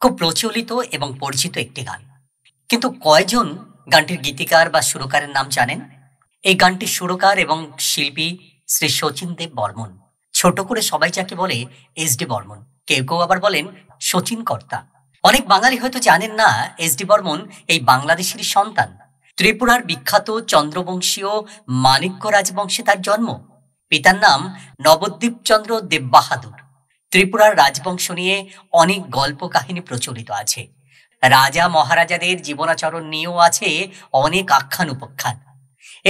খুব প্রচলিত এবং পরিচিত একটি গান। কিন্তু কয়জন গানটির গীতিকার বা সুরকারের নাম জানেন? এই গানটির সুরকার এবং শিল্পী শ্রী শচীন দেব বর্মন। ছোট করে সবাই যাকে বলে এস.ডি. বর্মন, কেউ কেউ আবার বলেন শচীন কর্তা। অনেক বাঙালি হয়তো জানেন না এস.ডি. বর্মন এই বাংলাদেশেরই সন্তান। ত্রিপুরার বিখ্যাত চন্দ্রবংশীয় মানিক্য রাজবংশে তার জন্ম। পিতার নাম নবদ্বীপ চন্দ্র দেববাহাদুর। ত্রিপুরার রাজবংশ নিয়ে অনেক গল্প কাহিনী প্রচলিত আছে। রাজা মহারাজাদের জীবনাচরণ নিয়েও আছে অনেক আখ্যান উপাখ্যান।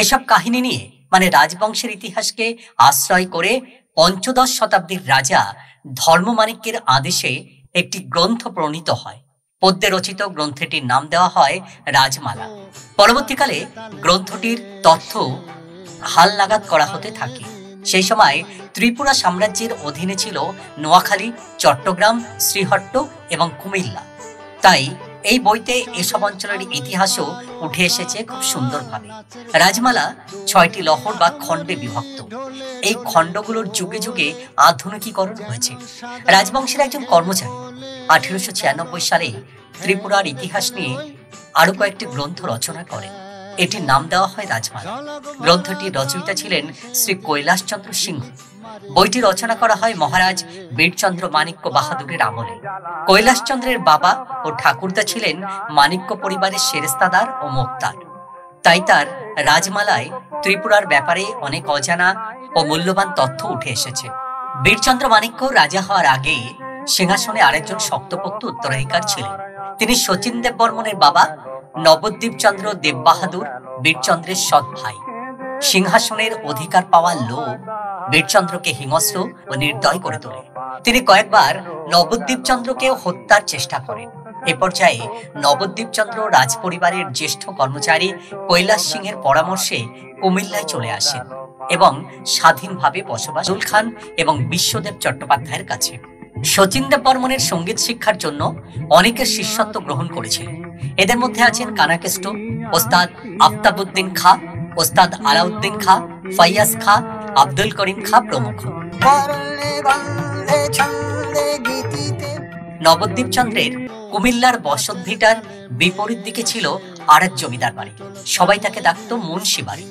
এসব কাহিনী নিয়ে মানে রাজবংশের ইতিহাসকে আশ্রয় করে পঞ্চদশ শতাব্দীর রাজা ধর্মমাণিক্যের আদেশে একটি গ্রন্থ প্রণীত হয়। পদ্যে রচিত গ্রন্থটির নাম দেওয়া হয় রাজমালা। পরবর্তীকালে গ্রন্থটির তথ্য হালনাগাদ করা হতে থাকে। সেই সময় ত্রিপুরা সাম্রাজ্যের অধীনে ছিল নোয়াখালী, চট্টগ্রাম, শ্রীহট্ট এবং কুমিল্লা। তাই এই বইতে এসব অঞ্চলের ইতিহাসও উঠে এসেছে খুব সুন্দরভাবে। রাজমালা 6টি লহর বা খণ্ডে বিভক্ত। এই খণ্ডগুলোর যুগে যুগে আধুনিকীকরণ হয়েছে। রাজবংশের একজন কর্মচারী 1896 সালে ত্রিপুরার ইতিহাস নিয়ে আরো কয়েকটি গ্রন্থ রচনা করেন। এটির নাম দেওয়া হয় রাজমালা। গ্রন্থটির রচয়িতা ছিলেন শ্রী কৈলাসচন্দ্র সিংহ। বইটি রচনা করা হয় মহারাজ বীরচন্দ্র মানিক্য বাহাদুরের আমলে। কৈলাসচন্দ্রের বাবা ও ঠাকুরদা ছিলেন মানিক্য পরিবারের সেরেস্তাদার ও মোক্তার। তাই তার রাজমালায় ত্রিপুরার ব্যাপারে অনেক অজানা ও মূল্যবান তথ্য উঠে এসেছে। বীরচন্দ্র মানিক্য রাজা হওয়ার আগে সিংহাসনে আরেকজন শক্তপোক্ত উত্তরাধিকার ছিলেন। তিনি শচীন দেব বর্মনের বাবা নবদ্বীপ চন্দ্র দেববাহাদুর বীরচন্দ্রের সৎ ভাই। সিংহাসনের অধিকার পাওয়ার লোভ বীরচন্দ্রকে হিংস্র ও নির্দয় করে তোলে। তিনি কয়েকবার নবদ্বীপ চন্দ্রকে হত্যার চেষ্টা করেন। এ পর্যায়ে নবদ্বীপ চন্দ্র রাজপরিবারের জ্যেষ্ঠ কর্মচারী কৈলাস সিংহের পরামর্শে কুমিল্লায় চলে আসেন এবং স্বাধীনভাবে বসবাস খান এবং বিশ্বদেব চট্টোপাধ্যায়ের কাছে। শচীন দেব বর্মনের সঙ্গীত শিক্ষার জন্য অনেকের শিষ্যত্ব গ্রহণ করেছিলেন। এদের মধ্যে আছেন কানাকেষ্ট, ওস্তাদ আফতাবউদ্দিন খা, ওস্তাদ আলাউদ্দিন খা, ফাইয়াজ খা, আব্দুল করিম খা প্রমুখ। নবদ্বীপ চন্দ্রের কুমিল্লার বসতভিটার বিপরীত দিকে ছিল আরেক জমিদার বাড়ি। সবাই তাকে ডাকত মুন্সি বাড়ি।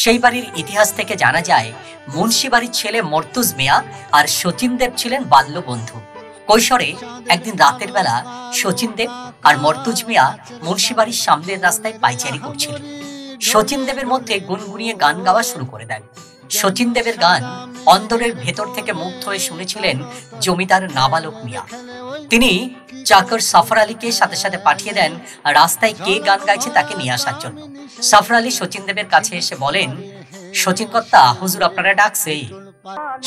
সেই বাড়ির ইতিহাস থেকে জানা যায় মুন্সি বাড়ির ছেলে মর্তুজ মিয়া আর শচীন দেব ছিলেন বাল্য বন্ধু। কৈশোরে একদিন রাতের বেলা শচীন দেব আর মর্তুজ মিয়া মুন্সি বাড়ির সামনের রাস্তায় পায়চারি করছিলেন। শচীন দেবের মধ্যে গুনগুনিয়ে গান গাওয়া শুরু করে দেন। শচীন দেবের গান অন্তরের ভেতর থেকে মুগ্ধ হয়ে শুনেছিলেন জমিদার নাবালক মিয়া। তিনি চাকর সফর আলীকে সাথে সাথে পাঠিয়ে দেন রাস্তায় কে গান গাইছে তাকে নিয়ে আসার জন্য। সফর আলী শচীন দেবের কাছে এসে বলেন, শচীন কর্তা, হুজুর আপনারা ডাকছে।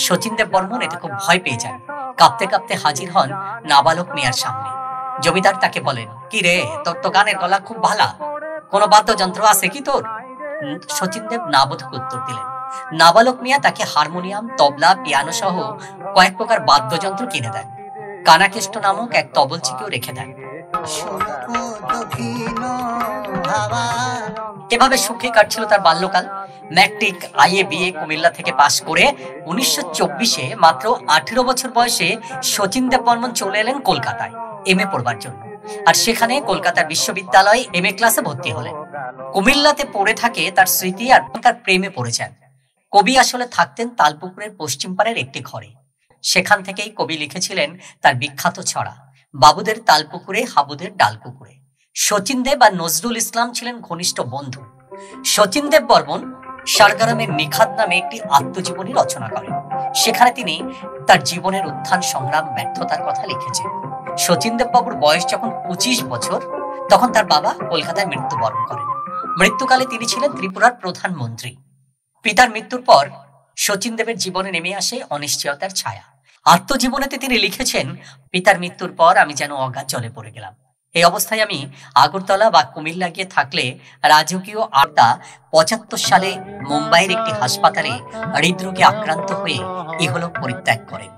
শচীন দেব বর্মন এতে খুব ভয় পেয়ে যান। কাঁপতে কাঁপতে হাজির হন নাবালক মিয়ার সামনে। জমিদার তাকে বলেন, কি রে, তোর তো গানের গলা খুব ভালা, কোনো বাদ্যযন্ত্র আছে কি তোর? শচীন দেব নাবোধক উত্তর দিলেন। নাবালক মিয়া তাকে হারমোনিয়াম, তবলা, পিয়ানো সহ কয়েক প্রকার বাদ্যযন্ত্র কিনে দেন। কানাকেষ্ট নামক এক তবলচিকেও রেখে দেন। এভাবে সুখে কাটছিল তার বাল্যকাল। ম্যাট্রিক, আইএ, বিএ কুমিল্লা থেকে পাশ করে 1924-এ মাত্র 18 বছর বয়সে শচীন দেব বর্মন চলে এলেন কলকাতায় এমএ পড়বার জন্য। আর সেখানে কলকাতার বিশ্ববিদ্যালয়ে এমএ ক্লাসে ভর্তি হলেন। কুমিল্লাতে পড়ে থাকে তার স্মৃতি আর তার প্রেমে পড়ে যান। কবি আসলে থাকতেন তালপুকুরের পশ্চিম পাড়ের একটি ঘরে। সেখান থেকেই কবি লিখেছিলেন তার বিখ্যাত ছড়া বাবুদের তালপুকুরে হাবুদের ডালপুকুরে। শচীন দেব আর নজরুল ইসলাম ছিলেন ঘনিষ্ঠ বন্ধু। শচীন দেব বর্মন সারগারামের নিখাত নামে একটি আত্মজীবনী রচনা করেন। সেখানে তিনি তার জীবনের উত্থান সংগ্রাম, ব্যর্থতার কথা লিখেছেন। শচীন দেব বাবুর বয়স যখন 25 বছর, তখন তার বাবা কলকাতায় মৃত্যুবরণ করেন। মৃত্যুকালে তিনি ছিলেন ত্রিপুরার প্রধানমন্ত্রী। পিতার মৃত্যুর পর শচীন দেবের জীবনে নেমে আসে অনিশ্চয়তার ছায়া। আত্মজীবনীতে তিনি লিখেছেন, পিতার মৃত্যুর পর আমি যেন অজ্ঞান জলে পড়ে গেলাম। এই অবস্থায় আমি আগরতলা বা কুমিল্লা গিয়ে থাকলে রাজকীয় আড্ডা 75 সালে মুম্বাইয়ের একটি হাসপাতালে হৃদরোগে আক্রান্ত হয়ে ইহলোক পরিত্যাগ করেন।